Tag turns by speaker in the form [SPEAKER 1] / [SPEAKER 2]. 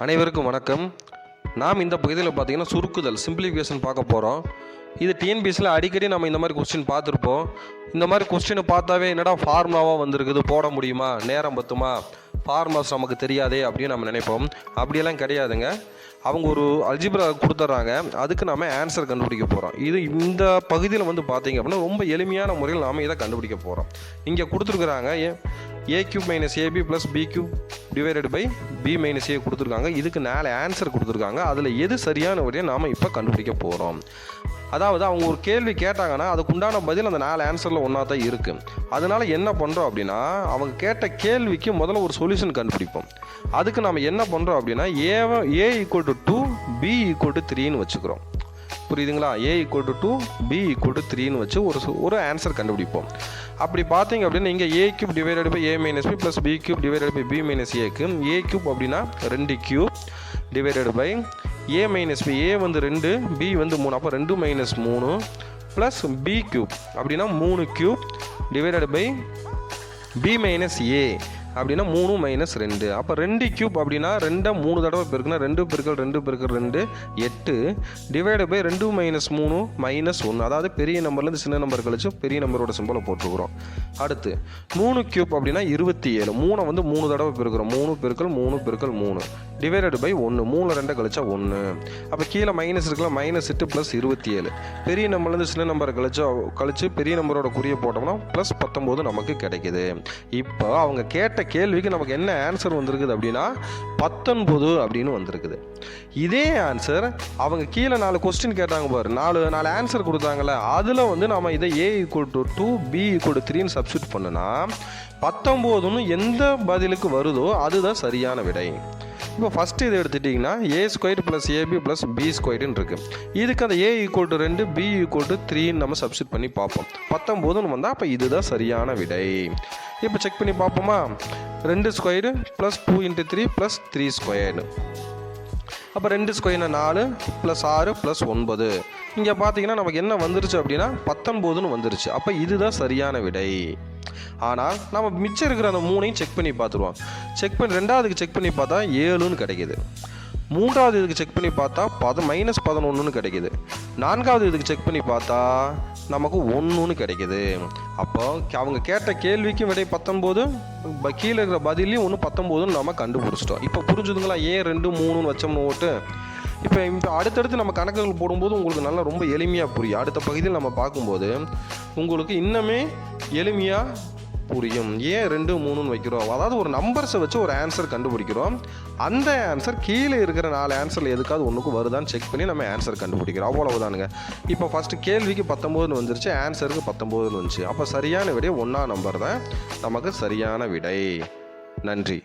[SPEAKER 1] அனைவருக்கும் வணக்கம். நாம் இந்த பகுதியில் பார்த்தீங்கன்னா சுருக்குதல் சிம்பிளிஃபிகேஷன் பார்க்க போகிறோம். இது டிஎன்பிஎஸ்சியில் அடிக்கடி நம்ம இந்த மாதிரி கொஸ்டின் பார்த்துருப்போம். இந்த மாதிரி கொஸ்டினை பார்த்தாவே என்னடா ஃபார்முலாவாக வந்திருக்குது, போட முடியுமா, நேரம் பத்துமா, ஃபார்முலாஸ் நமக்கு தெரியாதே அப்படின்னு நம்ம நினைப்போம். அப்படியெல்லாம் கிடையாதுங்க. அவங்க ஒரு அல்ஜிப்ரா கொடுத்துட்றாங்க, அதுக்கு நம்ம ஆன்சர் கண்டுபிடிக்க போகிறோம். இந்த பகுதியில் வந்து பார்த்தீங்க அப்படின்னா ரொம்ப எளிமையான முறையில் நாம் இதை கண்டுபிடிக்க போகிறோம். இங்கே கொடுத்துருக்குறாங்க a cube minus ab plus b cube divided by b minus a கொடுத்துருக்காங்க. இதுக்கு 4 ஆன்சர் கொடுத்துருக்காங்க. அதில் எது சரியான வழியை நாம் இப்போ கண்டுபிடிக்க போகிறோம். அதாவது அவங்க ஒரு கேள்வி கேட்டாங்கன்னா அதுக்குண்டான பதில் அந்த 4 ஆன்சரில் ஒன்றா தான் இருக்குது. அதனால் என்ன பண்ணுறோம் அப்படின்னா அவங்க கேட்ட கேள்விக்கு முதல்ல ஒரு சொல்யூஷன் கண்டுபிடிப்போம். அதுக்கு நம்ம என்ன பண்ணுறோம் அப்படின்னா a equal to 2 b equal to 3ன்னு வச்சுக்கிறோம். புரியுதுங்களா? a equal to 2 b equal to 3ன்னு வச்சு ஒரு ஆன்சர் கண்டுபிடிப்போம். அப்படி பார்த்தீங்க அப்படின்னா இங்கே a cube divided by a minus b plus b cube divided by b minus ஏக்கு a கியூப் அப்படின்னா 2 cube divided by a minus b, a வந்து 2, b வந்து 3, அப்போ 2 மைனஸ் 3 ப்ளஸ் b கியூப் அப்படின்னா 3 cube divided by b minus a அப்படின்னா 3 minus 2, அப்போ 2 cube அப்படின்னா 2 3 தடவை பெருக்குன்னா 2 பெருக்கல் 2 பெருக்கல் 2 8 டிவைடு பை 2 மைனஸ் 3 மைனஸ் 1, அதாவது பெரிய நம்பர்லேருந்து சின்ன நம்பர் கழிச்சு பெரிய நம்பரோட சிம்பிளை போட்டுக்கிறோம். அடுத்து 3 கியூப் அப்படின்னா 27, 3 வந்து 3 தடவை பெருக்கிறோம், 3 பெருக்கல் 3 பெருக்கல் 3 டிவைடட் பை 1, 3 2 கழிச்சா 1, அப்போ கீழே மைனஸ் இருக்கலாம், மைனஸ் 8 ப்ளஸ் 27, பெரிய நம்பர்லேருந்து சின்ன நம்பரை கழிச்சு பெரிய நம்பரோட குறியை போட்டோம்னா ப்ளஸ் 19 நமக்கு கிடைக்குது. இப்போ அவங்க கேட்ட கேள்விக்கு நமக்கு என்ன ஆன்சர் வந்திருக்குது அப்படின்னா 19 அப்படின்னு வந்திருக்குது. இதே ஆன்சர் அவங்க கீழே 4 கொஸ்டின் கேட்டாங்க பாரு, 4 ஆன்சர் கொடுத்தாங்கல்ல, அதில் வந்து நம்ம இதை a equal to 2 b equal to 3ன்னு சப்ஸ்டியூட் பண்ணுனா 19ன்னு எந்த பதிலுக்கு வருதோ அதுதான் சரியான விடை. இப்போ ஃபஸ்ட்டு இதை எடுத்துட்டிங்கன்னா a square plus ab plus b ஸ்கொயர்னு இருக்குது. இதுக்கு அந்த a equal to 2 b equal to 3ன்னு நம்ம சப்ஸ்டியூட் பண்ணி பார்ப்போம். 19ன்னு வந்தால் அப்போ இதுதான் சரியான விடை. இப்போ செக் பண்ணி பார்ப்போமா? 2 ஸ்கொயரு ப்ளஸ் 2 இன்ட்டு 3 ப்ளஸ் 3 ஸ்கொயர்னு, அப்போ 2 ஸ்கொயர்னா 4 ப்ளஸ் 6 ப்ளஸ் 9. இங்கே பார்த்தீங்கன்னா நமக்கு என்ன வந்துருச்சு அப்படின்னா 19ன்னு வந்துருச்சு. அப்போ இதுதான் சரியான விடை. ஆனால் நம்ம மிச்சம் இருக்கிற அந்த 3ஐயும் செக் பண்ணி பார்த்துருவோம். செக் பண்ணி ரெண்டாவதுக்கு செக் பண்ணி பார்த்தா 7ன்னு கிடைக்கிது. மூன்றாவது இதுக்கு செக் பண்ணி பார்த்தா மைனஸ் 11ன்னு கிடைக்கிது. நான்காவது இதுக்கு செக் பண்ணி பார்த்தா நமக்கு 1ன்னு கிடைக்கிது. அப்போ அவங்க கேட்ட கேள்விக்கும் விடை 19, கீழே இருக்கிற பதிலையும் 19ன்னு நம்ம கண்டுபிடிச்சிட்டோம். இப்போ புரிஞ்சுதுங்களா? ஏன் 2 3ன்னு வச்சோம்னு ஓட்டு. இப்போ அடுத்தடுத்து நம்ம கணக்குகள் போடும்போது உங்களுக்கு நல்லா ரொம்ப எளிமையாக புரியும். அடுத்த பகுதியில் நம்ம பார்க்கும்போது உங்களுக்கு இன்னுமே எளிமையாக புரியும். ஏன் 2 3ன்னு வைக்கிறோம், அதாவது ஒரு நம்பர்ஸை வச்சு ஒரு ஆன்சர் கண்டுபிடிக்கிறோம். அந்த ஆன்சர் கீழே இருக்கிற 4 ஆன்சரில் எதுக்காவது ஒன்றுக்கு வருதான்னு செக் பண்ணி நம்ம ஆன்சர் கண்டுபிடிக்கிறோம். அவ்வளவுதானுங்க. இப்போ ஃபஸ்ட்டு கேள்விக்கு 19ன்னு வந்துருச்சு, ஆன்சருக்கு 19ன்னு வந்துச்சு. அப்போ சரியான விடை 1ஆம் நம்பர் தான் நமக்கு சரியான விடை. நன்றி.